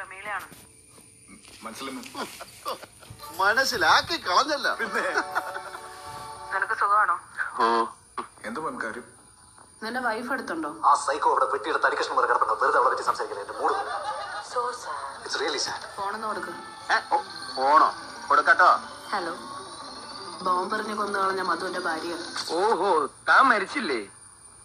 പ്രമീളയാണ്. മനസ്സിലാക്കി കളഞ്ഞല്ല. പിന്നെ നിനക്ക് സുഖമാണോ? എന്ത് കാര്യം? നിന്റെ വൈഫ് അടുത്തുണ്ടോ? ആ സൈക്കോ അവിടെ വെട്ടിയുടെ തടിക്കഷ്ണം വരെ കിടപ്പുണ്ടോ? വെറുതെ അവളെ പറ്റി സംസാരിക്കുന്നത് എന്റെ മൂഡ്. It's really sad. ഫോണെന്ന് കൊടുക്ക്. ഫോണോ? കൊടുക്കട്ടോ. ഹലോ, ബോംബെറിഞ്ഞ് കൊന്നു കളഞ്ഞ മധുവിന്റെ ഭാര്യ. ഓഹോ, താൻ മരിച്ചില്ലേ?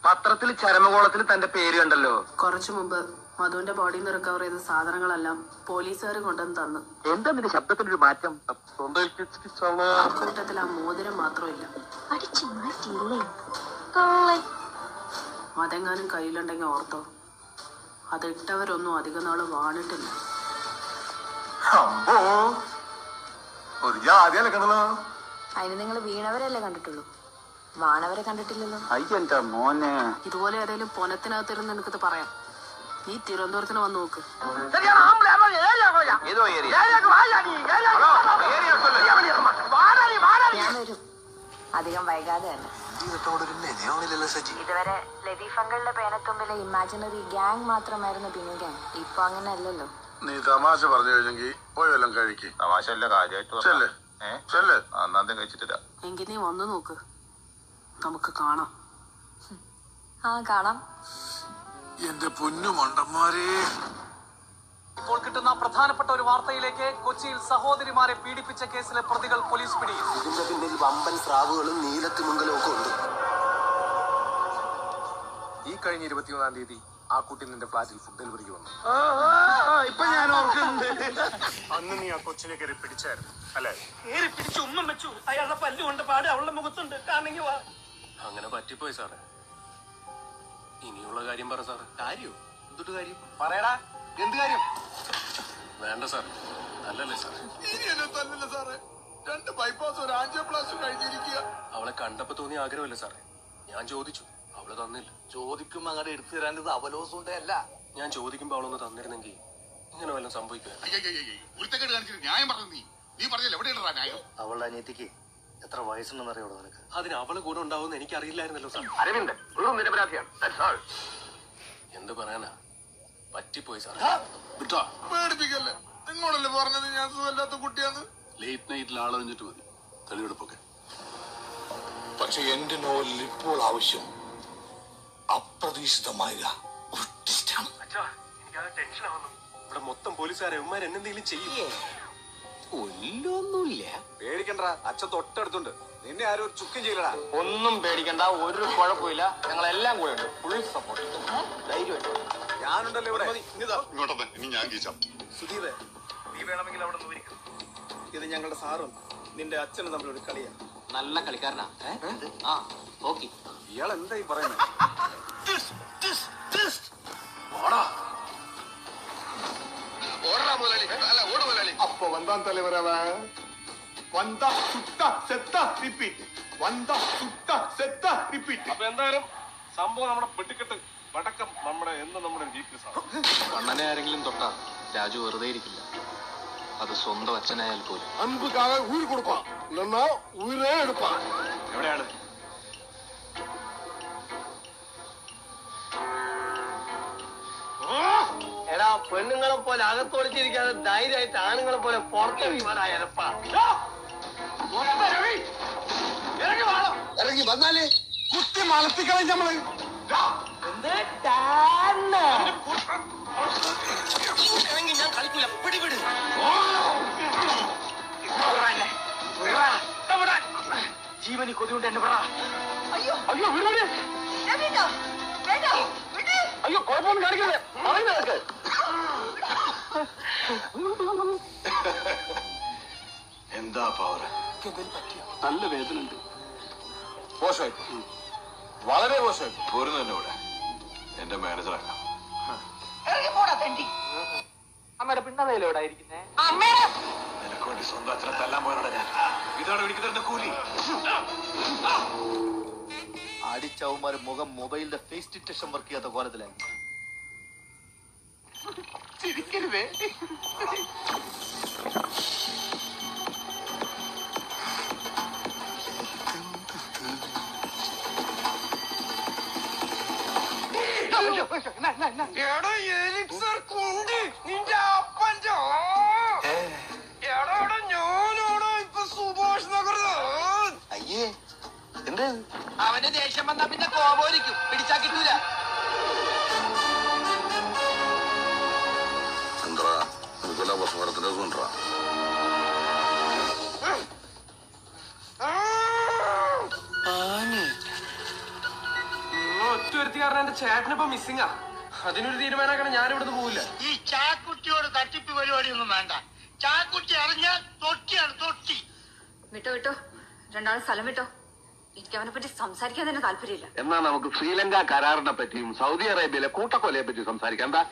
പത്രത്തിൽ ചരമകോളത്തിൽ തന്റെ പേര് കണ്ടല്ലോ. കുറച്ചു മുമ്പ് മധുവിന്റെ ബോഡിയിൽ നിന്ന് റിക്കവർ ചെയ്ത സാധനങ്ങളെല്ലാം പോലീസുകാർ കൊണ്ടുവന്ന് തന്നു. എന്താ നിന്റെ ശബ്ദത്തിനൊരു മാറ്റം? കൂട്ടത്തിൽ ആ മോതിരം മാത്രമില്ല. അതെങ്ങാനും കയ്യിലുണ്ടെങ്കിൽ ഓർത്തോ, അതിട്ടവരൊന്നും അധിക നാള് വാണിട്ടില്ല. ഒരു ജാതിയല്ലേ കണ്ടല്ലോ. അതിന് നിങ്ങൾ വീണവരല്ലേ കണ്ടിട്ടുള്ളൂ, വാണവരെ കണ്ടിട്ടില്ലല്ലോ. അയ്യന്റെ മോനെ, ഇതുപോലെ ഏതെങ്കിലും പൊനത്തിനകത്തിരുന്ന് എനിക്കത് പറയാം. നീ തിരുവനന്തപുരത്തിന് വന്ന് നോക്ക്. ഞാൻ വരും, അധികം വൈകാതെ തന്നെ. ഇതുവരെ ലതീഫ് അങ്കിളിന്റെ പേനത്തുമ്പിലെ ഇമാജിനറി ഗ്യാങ് മാത്രമായിരുന്നു പിന്നു ഗ്യാങ്. ഇപ്പൊ അങ്ങനെ അല്ലല്ലോ. നീ തമാശ പറഞ്ഞു കഴിഞ്ഞെങ്കിൽ പോയി വല്ലതും കഴിക്കും. തമാശ അല്ല, കാര്യമായിട്ട് കഴിച്ചിട്ടില്ല. എങ്കിൽ നീ വന്നു നോക്ക്, നമുക്ക് കാണാം. ആ കാണാം. എന്റെ പൊന്നു മണ്ടന്മാരെ. ഇപ്പോൾ കിട്ടുന്ന പ്രധാനപ്പെട്ട ഒരു വാർത്തയിലേക്ക്. കൊച്ചിയിൽ സഹോദരിമാരെ പീഡിപ്പിച്ച കേസിലെ പ്രതികൾ പോലീസ് പിടിയിൽ. ഇതിന്റെ പിന്നിൽ വമ്പൻ സ്രാവുകളും നീലത്തിമംഗലവും ഒക്കെ ഉണ്ട്. ഈ കഴിഞ്ഞ 21-ാം തീയതി ആ കുട്ടി നിന്റെ ഫ്ലാറ്റിൽ ഫുഡ് ഡെലിവറിക്ക് വന്നു. ഇപ്പൊ ഞാൻ ഓർക്കുന്നുണ്ട്. അന്ന് നീ ആ കൊച്ചിനെ കയറി പിടിച്ചായിരുന്നു അല്ലേ? പിടിച്ചു ഉമ്മ വെച്ചു. അയാളുടെ പല്ലുകൊണ്ട് പാട് അവളുടെ മുഖത്തുണ്ട്. കാണെങ്കിൽ വാ. അങ്ങനെ പറ്റിപ്പോയി സാറേ. ഇനിയുള്ള കാര്യം പറ സാറ്. കാര്യോ? എന്തൊരു കാര്യം? പറയടാ, എന്ത് കാര്യം? വേണ്ട സാർ, അല്ലല്ലേ സാർ. തന്നില്ല സാറേ. 2 ബൈപ്പാസ് ഒരു ആൻജിയോപ്ലാസ്റ്റി കഴിഞ്ഞിരിക്കുക. അവളെ കണ്ടപ്പോ തോന്നിയ ആഗ്രഹമല്ലേ സാറേ. ഞാൻ ചോദിച്ചു, അവള് തന്നില്ല. ചോദിക്കുമ്പോ അങ്ങടെ എടുത്തു തരാനത് അവലോസുണ്ടേ അല്ല. ഞാൻ ചോദിക്കുമ്പോ അവളൊന്ന് തന്നിരുന്നെങ്കിൽ ഇങ്ങനെ വല്ലതും സംഭവിക്കുക. അവളുടെ അനിയത്തിക്ക് എത്ര വയസ്സുണ്ടെന്നറിയോ നിനക്ക്? അതിന് അവള് കൂടെ ഉണ്ടാവുമെന്ന് എനിക്കറിയില്ലായിരുന്നല്ലോ സാർ. അരവിന്ദ് നിരപരാധിയാണ്. എന്ത് പറയാനാ, പറ്റിപ്പോയി സാർ. പേടിപ്പിക്കല്ലേ, നിങ്ങളല്ലേ പറഞ്ഞത് ഞാൻ സുഖമില്ലാത്ത കുട്ടിയാന്ന്. ലേറ്റ് നൈറ്റിൽ ആളറിഞ്ഞിട്ട് മതി തെളിവെടുപ്പൊക്കെ. പക്ഷെ എന്റെ നോവലിൽ ഇപ്പോൾ ആവശ്യം അപ്രതീക്ഷിതമായ ഒരു ട്വിസ്റ്റാണ്. ഇവിടെ മൊത്തം പോലീസുകാരെ ഉമ്മാർ എന്നെന്തെങ്കിലും ചെയ്യും. ഒല്ലൊന്നുമില്ല. പേടിക്കണ്ട, അച്ഛൻ തൊട്ടടുത്തുണ്ട്. നിന്നെ ആരും ഒരു ചുക്കും ചെയ്യലടാ. ഒന്നും പേടിക്കണ്ട, ഒരു കുഴപ്പമില്ല. ഞങ്ങളെല്ലാം കൂടെ ഉണ്ട്, ഫുൾ സപ്പോർട്ട്. ധൈര്യമായിട്ട് ഞാനുണ്ടല്ലോ ഇവിടെ. ഇനി ഞാൻ കീച്ചാം. സുധീപേ, നീ വേണമെങ്കിൽ അവിടെ നോയിരിക്കും. ഇത് ഞങ്ങളുടെ സാറും നിന്റെ അച്ഛനും തമ്മിലൊരു കളിയാണ്. നല്ല കളിക്കാരനാ. ആ ഓക്കെ. ഇയാൾ എന്തായി പറയുന്നത്? அப்போ வந்தான் தலைவர் அவன். வந்தா சுட்டா செத்தா ரிப்பீட், வந்தா சுட்டா செத்தா ரிப்பീറ്റ്. അപ്പൊ എന്തായാലും സംഭവം നമ്മുടെ പെട്ടിക്കെട്ട് വടക്കം നമ്മുടെ വീക്ക്നെസ് ആണ്. കണ്ണനെ ആരെങ്കിലും തൊട്ടാ രാജു വെറുതെ ഇരിക്കില്ല, അത് സ്വന്തം അച്ഛനായാൽ പോലും. அன்புக்காக உயிர் கொடுப்பான், இல்லைன்னா உயிரே எடுப்பான். എവിടെയാണ്? എടാ, പെണ്ണുങ്ങളെ പോലെ അകത്തൊളിച്ചിരിക്കാതെ ധൈര്യമായിട്ട് ആണുങ്ങളെ പോലെ പുറത്ത് ഇറങ്ങി വന്നാലേ കുത്തി മലത്തിക്കളയും നമ്മള്. ഞാൻ കളിക്കൂല, പിടിപിടി. ജീവനി കൊതിയുണ്ട് എന്നെ പറ. അയ്യോ അയ്യോ, വിടേ. അയ്യോ, കുഴപ്പമൊന്നും കാണിക്കരുത്, പറയുന്നതൊക്കെ. എന്താ പവർ? നല്ല വേദന ഉണ്ട്. മോശമായി, വളരെ മോശമായി. പോരുന്നു തന്നെ ഇവിടെ എന്റെ മാനേജറാണ്. അമ്മയുടെ പിന്നതയിലൂടെ ഇരിക്കുന്നേ. നിനക്ക് വേണ്ടി സ്വന്തം അച്ഛനെ തല്ലാൻ പോയതാണ് ഞാൻ. ഇതാണ് എനിക്ക് തരുന്ന കൂലി. അടിച്ചവന്മാര് മുഖം മൊബൈലിന്റെ ഫേസ് ഡിറ്റക്ഷൻ വർക്ക് ചെയ്യാത്ത കോലത്തിലാണ്. ചിരിക്കരുതേ. നിന്റെ അപ്പൻ ദേഷ്യം വന്നാ പിന്നെ കോപോരിക്കും പിടിച്ചാ കിട്ടൂല. എന്താ ഇതുപോലെ ഭക്ഷണത്തിന്റെ കൊണ്ടാ ഒറ്റ ഒരുത്തി കാരണം എന്റെ ചേട്ടനിപ്പോ മിസ്സിംഗാ. അതിനൊരു തീരുമാനമാക്കണം. ഞാൻ ഇവിടുന്ന് പോവില്ല. ഈ ചാക്കുട്ടിയോട് തട്ടിപ്പ് പരിപാടിയൊന്നും വേണ്ട. ചാക്കുട്ടി അറിഞ്ഞാൽ തൊട്ടിയാണ് തൊട്ടി. വിട്ടോ രണ്ടാളും സ്ഥലം വിട്ടോ. എനിക്ക് അവനെ പറ്റി സംസാരിക്കാൻ തന്നെ താല്പര്യമില്ല. എന്നാ നമുക്ക് ശ്രീലങ്ക കരാറിനെ പറ്റിയും സൗദി അറേബ്യയിലെ കൂട്ടക്കൊലയെ പറ്റി സംസാരിക്കാം. എന്താ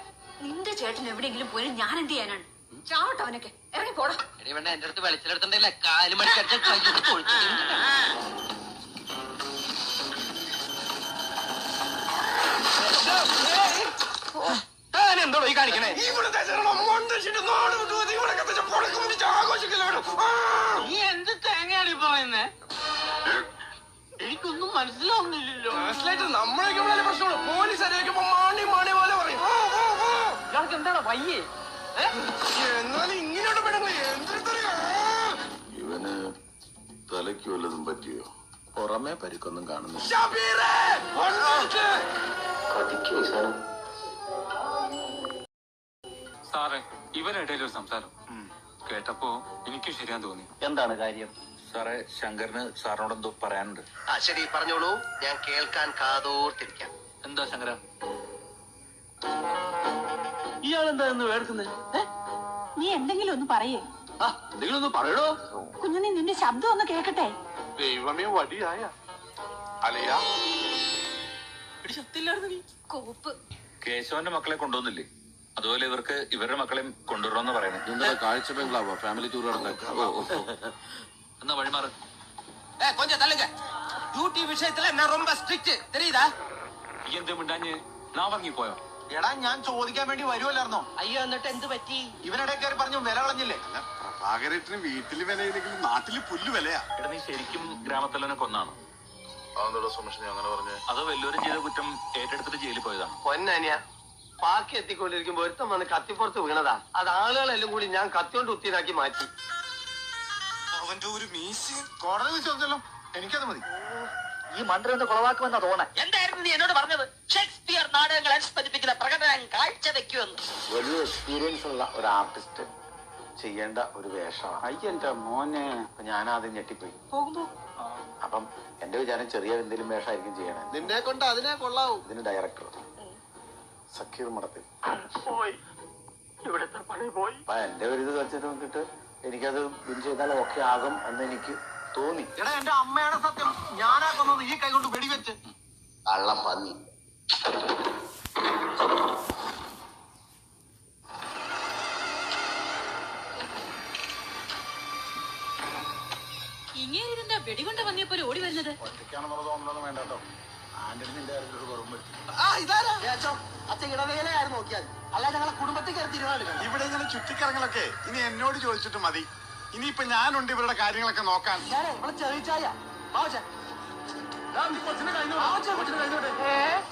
നിന്റെ ചേട്ടൻ എവിടെയെങ്കിലും പോയി ഞാൻ എന്ത് ചെയ്യാനാണ്? ചാവട്ടോ അവനൊക്കെ. ഇറങ്ങി പോടാ. എന്റെ അടുത്ത് വെളിച്ചെടുത്തിട്ടില്ല. കാലുമണിക്കടിച്ച എന്തോ ഈ കാണിക്കണേ? നീ എന്ത് തേങ്ങയാണ് ഇപ്പൊ പറയുന്നേ? എനിക്കൊന്നും മനസ്സിലാവുന്നില്ലല്ലോ. നമ്മളൊക്കെ വളരെ പ്രശ്നമുള്ളൂ. പോലീസ് അറിയിക്കുമ്പോ മാണി പോലെ പറയും. ഇയാൾക്ക് എന്താണ് വയ്യേ? എന്നാലും ഇങ്ങനെയോട്ട് പെടുന്നു. ഇവന് തലയ്ക്ക് വല്ലതും പറ്റിയോ? പുറമേ പരിക്കൊന്നും കാണുന്നു. സാറേ, ഇവരിടയിൽ ഒരു സംസാരം കേട്ടപ്പോ എനിക്ക് ശരിയാൻ തോന്നി. എന്താണ് കാര്യം? സാറേ, ശങ്കറിന് സാറിനോട് എന്തോ പറയാനുണ്ട്. ശരി, പറഞ്ഞോളൂ. ഞാൻ കേൾക്കാൻ കാതോർത്തിരിക്കാം. എന്താ ശങ്കര? ഇയാളെന്താ ഇന്ന് വേർക്കുന്നത്? നീ എന്തെങ്കിലും ഒന്ന് പറയേ. എന്തെങ്കിലും ഒന്ന് പറയണോ? കുഞ്ഞുണ്ണി നിന്റെ ശബ്ദം ഒന്ന് കേക്കട്ടെ. ദൈവമേ വടിയായ അലയ കോപ്പ്. കേശവന്റെ മക്കളെ കൊണ്ടുവന്നില്ലേ? അതുപോലെ ഇവർക്ക് ഇവരുടെ മക്കളെയും കൊണ്ടുവരണമെന്ന് പറയണേ. കാഴ്ച ബംഗ്ലാവോ? ഫാമിലി ടൂർ എന്നാ വഴിമാറ്. കൊഞ്ചം തള്ളുക. ഡ്യൂട്ടി വിഷയത്തില് ഞാൻ ரொம்ப സ്ട്രിക്റ്റ് தெரியுதா? ഈ എന്ത് മിണ്ടാഞ്ഞ് ഞാൻ വാങ്ങിപ്പോയോ? എടാ ഞാൻ ചോദിക്കാൻ വേണ്ടി വരുമല്ലായിരുന്നോ? അയ്യോ, എന്നിട്ട് എന്ത് പറ്റി? ഇവനിടെ കയറി പറഞ്ഞു വില കളഞ്ഞില്ലേ? പ്രഭാകരേട്ടന് വീട്ടില് വിലയില്ലെങ്കിലും നാട്ടില് പുല്ല് വിലയാ. എടാ, നീ ശരിക്കും ഗ്രാമത്തലനെ കൊന്നാണ്? അതെന്താ സുമേഷ് അങ്ങനെ പറഞ്ഞേ? അതോ വല്ലവരും ചെയ്ത കുറ്റം ഏറ്റെടുത്തിട്ട് ജയിലിൽ പോയതാണ്? പൊന്നനിയ പാക്കി എത്തിക്കൊണ്ടിരിക്കുമ്പോ ഒരുത്തം വന്ന് കത്തിപ്പുറത്ത് വീണതാ. അത് ആളുകളെല്ലാം കൂടി ഞാൻ കത്തിയോണ്ട് ഉത്തിനാക്കി മാറ്റി. അവന്റെ ഒരു മീശ കോടതി വെച്ചല്ലോ. എനിക്കത് മതി. ഈ മന്ത്രി കൊളവാക്കുമെന്നാ തോന്നേ. എന്തായിരുന്നു നീ എന്നോട് പറഞ്ഞത്? ഷേക്സ്പിയർ നാടകങ്ങൾ അനുസ്മരിപ്പിക്കുന്ന പ്രകടനം കാഴ്ചവെക്കുമെന്ന്. വലിയ എക്സ്പീരിയൻസ് ഉള്ള ഒരു ആർട്ടിസ്റ്റ് ചെയ്യേണ്ട ഒരു വേഷമാണ്. അയ്യന്റെ മോനെ, ഞാനാദ്യം ഞെട്ടിപ്പോയി. അപ്പം എന്റെ വിചാരം ചെറിയ എന്തെങ്കിലും വേഷമായിരിക്കും ചെയ്യണേ. നിന്നെ കൊണ്ട് അതിനെ കൊള്ളാവൂ. ഇതിന് ഡയറക്ടർ സക്കീർ മഠത്തിൽ ഇവിടുത്തെ പണി പോയി. അപ്പൊ എന്റെ ഒരു ഇത് വെച്ചിട്ട് നോക്കിയിട്ട് എനിക്കത് വിൻ ചെയ്താൽ ഓക്കെ ആകും എന്ന് എനിക്ക് തോന്നി. എടാ, എന്റെ അമ്മയാണ് സത്യം. ഞാനാ കൊന്നത് ഈ കൈ കൊണ്ട് വെടിവെച്ച്. കള്ളം പന്നി. ഇങ്ങനെ ഇതിന്റെ വെടികൊണ്ട് വന്നിയപ്പോ ഓടി വരുന്നത്. ഒറ്റയ്ക്കാണെന്നുള്ള തോന്നലൊന്നും വേണ്ട കേട്ടോ. ആന്റണി നിന്റെ കാര്യത്തിൽ ഒരു കുറവും പറ്റി. അച്ഛൻ ഇടവേലയായിരുന്നു നോക്കിയാൽ. അല്ല, ഞങ്ങളെ കുടുംബത്തിൽ കയറി തീരുമാനം. ഇവിടെ ഇങ്ങനെ ചുറ്റിക്കറങ്ങളൊക്കെ ഇനി എന്നോട് ചോദിച്ചിട്ട് മതി. ഇനിയിപ്പൊ ഞാനുണ്ട് ഇവരുടെ കാര്യങ്ങളൊക്കെ നോക്കാൻ. ഞാനേ ഇവിടെ ചെറിയ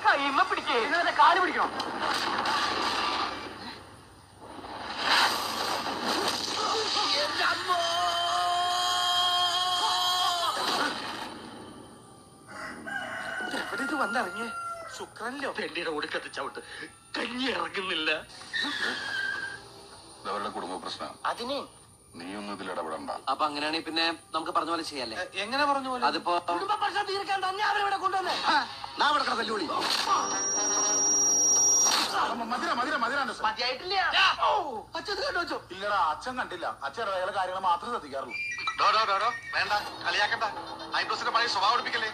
കൈമ പിടിക്കേ. കാല് പിടിക്കണം. എവിടെ ഇത് വന്നിറങ്ങിയേ? ശുക്രനിലോ? പെണ്ണിയുടെ ഒടുക്കത്ത് ചവിട്ട് കഞ്ഞി ഇറങ്ങുന്നില്ല. അവരുടെ കുടുംബ പ്രശ്നം. അതിനെ നീ ഒന്നും ഇതിൽ ഇടപെടണ്ട. അപ്പൊ അങ്ങനെയാണെങ്കിൽ പിന്നെ നമുക്ക് പറഞ്ഞ പോലെ ചെയ്യല്ലേ? എങ്ങനെ പറഞ്ഞു പോലെ? അതിപ്പോ കുടുംബ പ്രശ്നം തീർക്കാൻ തന്നെ അവരിവിടെ കൊണ്ടുവന്നേ. നാ ഇവിടെ കിടക്കല്ലുള്ളി മതിയായിട്ടില്ല. അച്ഛൻ കേട്ടോ വെച്ചോ? ഇല്ലടാ, അച്ഛൻ കണ്ടില്ല. അച്ഛൻ ഇടവേള കാര്യങ്ങൾ മാത്രമേ ശ്രദ്ധിക്കാറുള്ളൂ. വേണ്ട, കളിയാക്കണ്ട. ഐബ്രോസിന്റെ പഴയ സ്വഭാവം എടുപ്പിക്കല്ലേ.